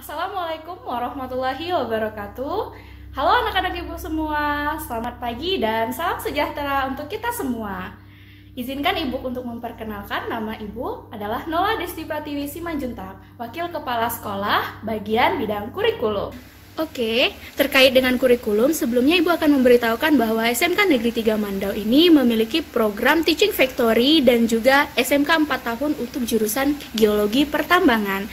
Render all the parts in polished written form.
Assalamualaikum warahmatullahi wabarakatuh. Halo anak-anak ibu semua, selamat pagi dan salam sejahtera untuk kita semua. Izinkan ibu untuk memperkenalkan, nama ibu adalah Nola Desti Pratiwi Simanjuntak, Wakil Kepala Sekolah, bagian bidang kurikulum. Oke, terkait dengan kurikulum, sebelumnya Ibu akan memberitahukan bahwa SMK Negeri 3 Mandau ini memiliki program Teaching Factory dan juga SMK 4 tahun untuk jurusan Geologi Pertambangan.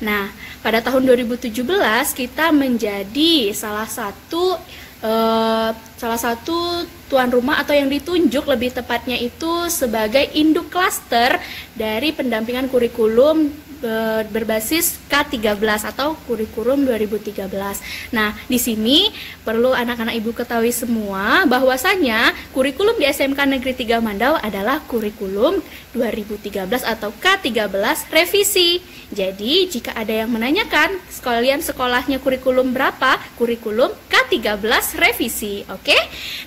Nah, pada tahun 2017 kita menjadi salah satu tuan rumah atau yang ditunjuk lebih tepatnya itu sebagai induk klaster dari pendampingan kurikulum berbasis K13 atau kurikulum 2013. Nah, di sini perlu anak-anak ibu ketahui semua bahwasanya kurikulum di SMK Negeri 3 Mandau adalah kurikulum 2013 atau K13 revisi. Jadi, jika ada yang menanyakan kalian sekolahnya kurikulum berapa? Kurikulum K13 revisi. Oke?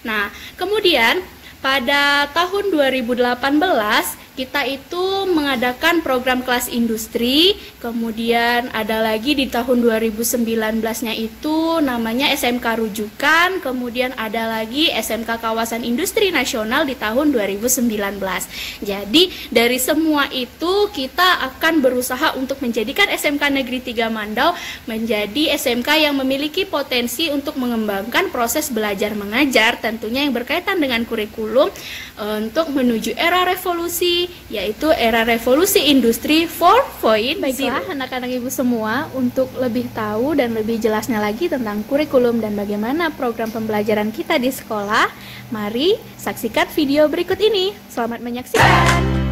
Nah, kemudian pada tahun 2018 kita itu mengadakan program kelas industri, kemudian ada lagi di tahun 2019-nya itu namanya SMK Rujukan, kemudian ada lagi SMK Kawasan Industri Nasional di tahun 2019. Jadi dari semua itu kita akan berusaha untuk menjadikan SMK Negeri 3 Mandau menjadi SMK yang memiliki potensi untuk mengembangkan proses belajar mengajar, tentunya yang berkaitan dengan kurikulum untuk menuju era revolusi, yaitu era revolusi industri 4.0. Baiklah anak-anak ibu semua, untuk lebih tahu dan lebih jelasnya lagi tentang kurikulum dan bagaimana program pembelajaran kita di sekolah, mari saksikan video berikut ini. Selamat menyaksikan.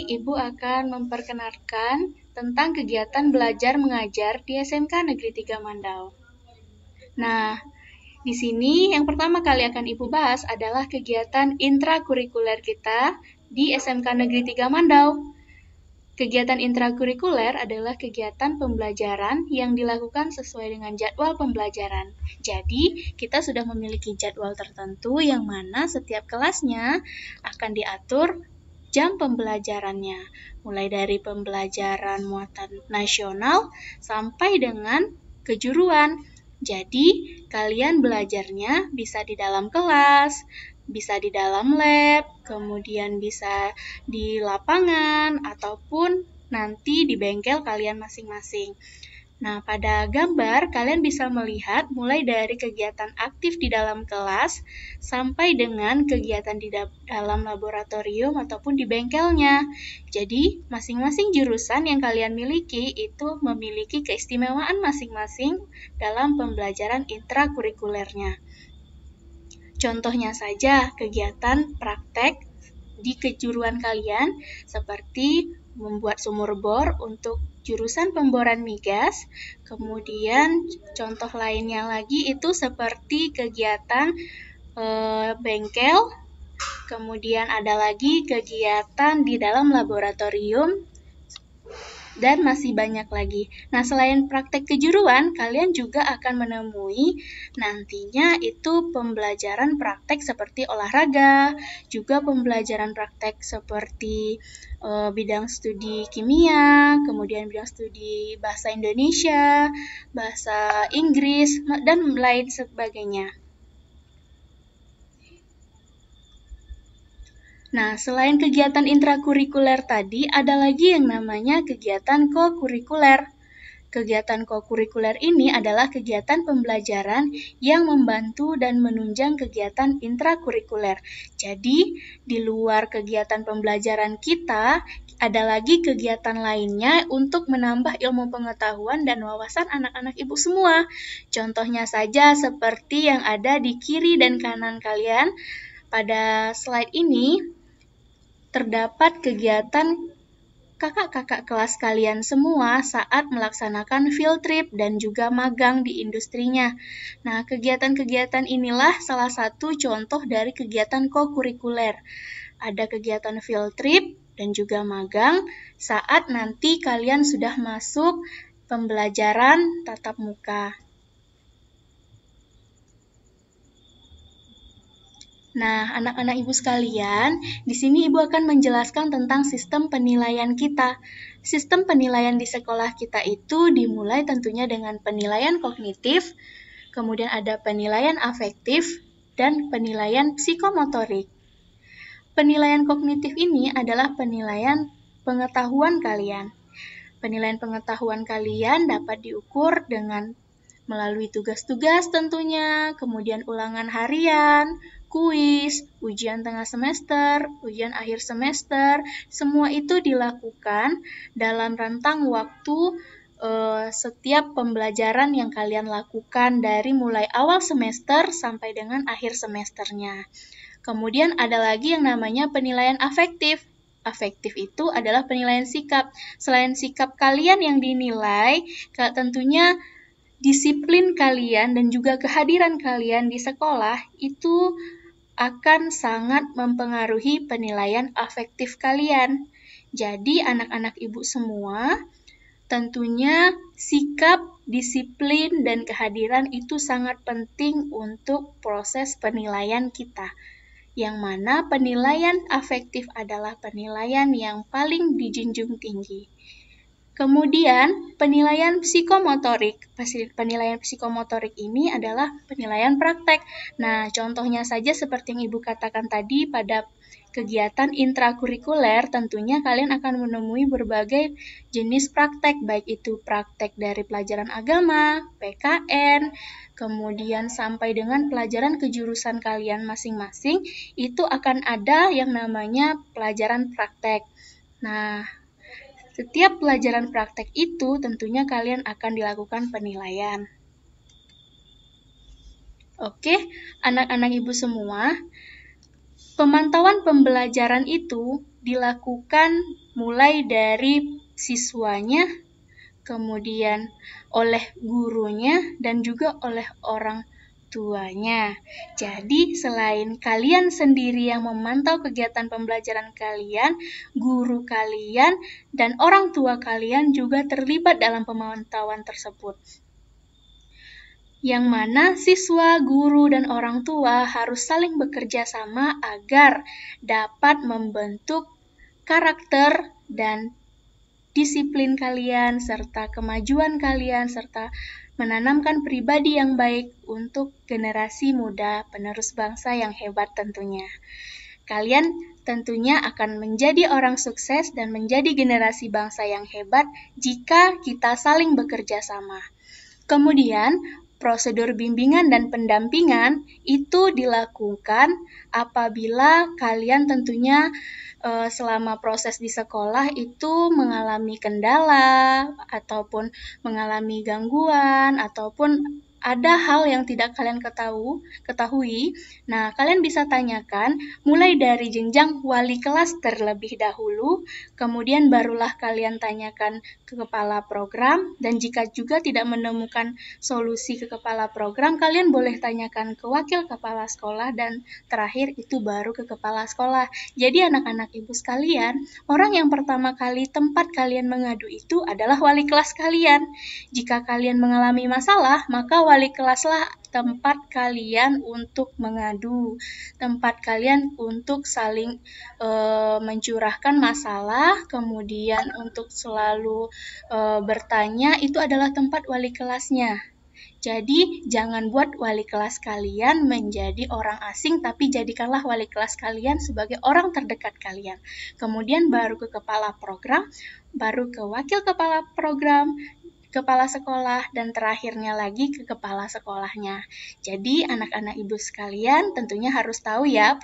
Ibu akan memperkenalkan tentang kegiatan belajar mengajar di SMK Negeri 3 Mandau. Nah, di sini yang pertama kali akan Ibu bahas adalah kegiatan intrakurikuler kita di SMK Negeri 3 Mandau. Kegiatan intrakurikuler adalah kegiatan pembelajaran yang dilakukan sesuai dengan jadwal pembelajaran. Jadi, kita sudah memiliki jadwal tertentu yang mana setiap kelasnya akan diatur jam pembelajarannya, mulai dari pembelajaran muatan nasional sampai dengan kejuruan. Jadi, kalian belajarnya bisa di dalam kelas, bisa di dalam lab, kemudian bisa di lapangan, ataupun nanti di bengkel kalian masing-masing. Nah, pada gambar kalian bisa melihat mulai dari kegiatan aktif di dalam kelas sampai dengan kegiatan di dalam laboratorium ataupun di bengkelnya. Jadi, masing-masing jurusan yang kalian miliki itu memiliki keistimewaan masing-masing dalam pembelajaran intrakurikulernya. Contohnya saja kegiatan praktek di kejuruan kalian seperti membuat sumur bor untuk jurusan pemboran migas. Kemudian contoh lainnya lagi itu seperti kegiatan bengkel. Kemudian ada lagi kegiatan di dalam laboratorium dan masih banyak lagi. Nah, selain praktek kejuruan, kalian juga akan menemui nantinya itu pembelajaran praktek seperti olahraga, juga pembelajaran praktek seperti bidang studi kimia, kemudian bidang studi bahasa Indonesia, bahasa Inggris, dan lain sebagainya. Nah, selain kegiatan intrakurikuler tadi, ada lagi yang namanya kegiatan kokurikuler. Kegiatan kokurikuler ini adalah kegiatan pembelajaran yang membantu dan menunjang kegiatan intrakurikuler. Jadi, di luar kegiatan pembelajaran kita, ada lagi kegiatan lainnya untuk menambah ilmu pengetahuan dan wawasan anak-anak ibu semua. Contohnya saja seperti yang ada di kiri dan kanan kalian. Pada slide ini, terdapat kegiatan kakak-kakak kelas kalian semua saat melaksanakan field trip dan juga magang di industrinya. Nah, kegiatan-kegiatan inilah salah satu contoh dari kegiatan kokurikuler. Ada kegiatan field trip dan juga magang saat nanti kalian sudah masuk pembelajaran tatap muka. Nah, anak-anak ibu sekalian, di sini ibu akan menjelaskan tentang sistem penilaian kita. Sistem penilaian di sekolah kita itu dimulai tentunya dengan penilaian kognitif, kemudian ada penilaian afektif, dan penilaian psikomotorik. Penilaian kognitif ini adalah penilaian pengetahuan kalian. Penilaian pengetahuan kalian dapat diukur dengan melalui tugas-tugas tentunya, kemudian ulangan harian, kuis, ujian tengah semester, ujian akhir semester, semua itu dilakukan dalam rentang waktu setiap pembelajaran yang kalian lakukan dari mulai awal semester sampai dengan akhir semesternya. Kemudian ada lagi yang namanya penilaian afektif. Afektif itu adalah penilaian sikap. Selain sikap kalian yang dinilai, tentunya disiplin kalian dan juga kehadiran kalian di sekolah itu akan sangat mempengaruhi penilaian afektif kalian. Jadi anak-anak ibu semua, tentunya sikap, disiplin, dan kehadiran itu sangat penting untuk proses penilaian kita. Yang mana penilaian afektif adalah penilaian yang paling dijunjung tinggi. Kemudian, penilaian psikomotorik. Penilaian psikomotorik ini adalah penilaian praktek. Nah, contohnya saja seperti yang Ibu katakan tadi pada kegiatan intrakurikuler, tentunya kalian akan menemui berbagai jenis praktek, baik itu praktek dari pelajaran agama, PKN, kemudian sampai dengan pelajaran kejurusan kalian masing-masing, itu akan ada yang namanya pelajaran praktek. Nah, setiap pelajaran praktek itu tentunya kalian akan dilakukan penilaian. Oke, anak-anak ibu semua, pemantauan pembelajaran itu dilakukan mulai dari siswanya, kemudian oleh gurunya, dan juga oleh orang tuanya. Jadi, selain kalian sendiri yang memantau kegiatan pembelajaran kalian, guru kalian dan orang tua kalian juga terlibat dalam pemantauan tersebut. Yang mana siswa, guru, dan orang tua harus saling bekerja sama agar dapat membentuk karakter dan disiplin kalian, serta kemajuan kalian, serta menanamkan pribadi yang baik untuk generasi muda penerus bangsa yang hebat tentunya. Kalian tentunya akan menjadi orang sukses dan menjadi generasi bangsa yang hebat jika kita saling bekerja sama. Kemudian, prosedur bimbingan dan pendampingan itu dilakukan apabila kalian tentunya selama proses di sekolah itu mengalami kendala ataupun mengalami gangguan ataupun ada hal yang tidak kalian ketahui. Nah, kalian bisa tanyakan mulai dari jenjang wali kelas terlebih dahulu, kemudian barulah kalian tanyakan ke kepala program, dan jika juga tidak menemukan solusi ke kepala program, kalian boleh tanyakan ke wakil kepala sekolah, dan terakhir itu baru ke kepala sekolah. Jadi anak-anak ibu sekalian, orang yang pertama kali tempat kalian mengadu itu adalah wali kelas kalian. Jika kalian mengalami masalah, maka wali kelaslah tempat kalian untuk mengadu, tempat kalian untuk saling mencurahkan masalah, kemudian untuk selalu bertanya, itu adalah tempat wali kelasnya. Jadi, jangan buat wali kelas kalian menjadi orang asing, tapi jadikanlah wali kelas kalian sebagai orang terdekat kalian. Kemudian baru ke kepala program, baru ke wakil kepala program, kepala sekolah, dan terakhirnya lagi ke kepala sekolahnya. Jadi anak-anak ibu sekalian tentunya harus tahu ya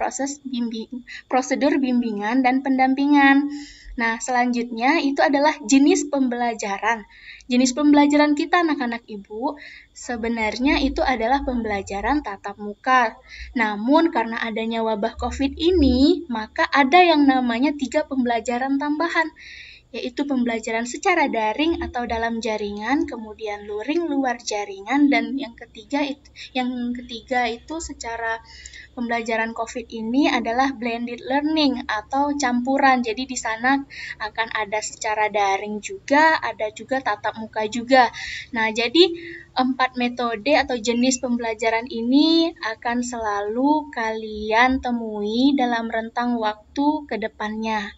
prosedur bimbingan dan pendampingan. Nah, selanjutnya itu adalah jenis pembelajaran. Jenis pembelajaran kita anak-anak ibu sebenarnya itu adalah pembelajaran tatap muka. Namun karena adanya wabah COVID ini, maka ada yang namanya 3 pembelajaran tambahan, yaitu pembelajaran secara daring atau dalam jaringan, kemudian luring luar jaringan, dan yang ketiga itu secara pembelajaran COVID ini adalah blended learning atau campuran. Jadi di sana akan ada secara daring juga, ada juga tatap muka juga. Nah, jadi 4 metode atau jenis pembelajaran ini akan selalu kalian temui dalam rentang waktu ke depannya.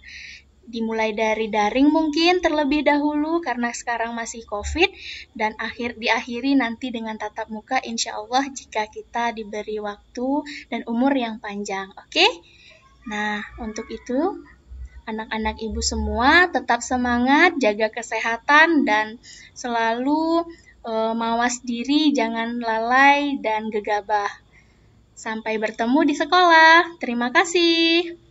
Dimulai dari daring mungkin terlebih dahulu karena sekarang masih COVID, dan diakhiri nanti dengan tatap muka insya Allah jika kita diberi waktu dan umur yang panjang. Oke? Nah, untuk itu anak-anak ibu semua tetap semangat, jaga kesehatan, dan selalu mawas diri, jangan lalai dan gegabah. Sampai bertemu di sekolah. Terima kasih.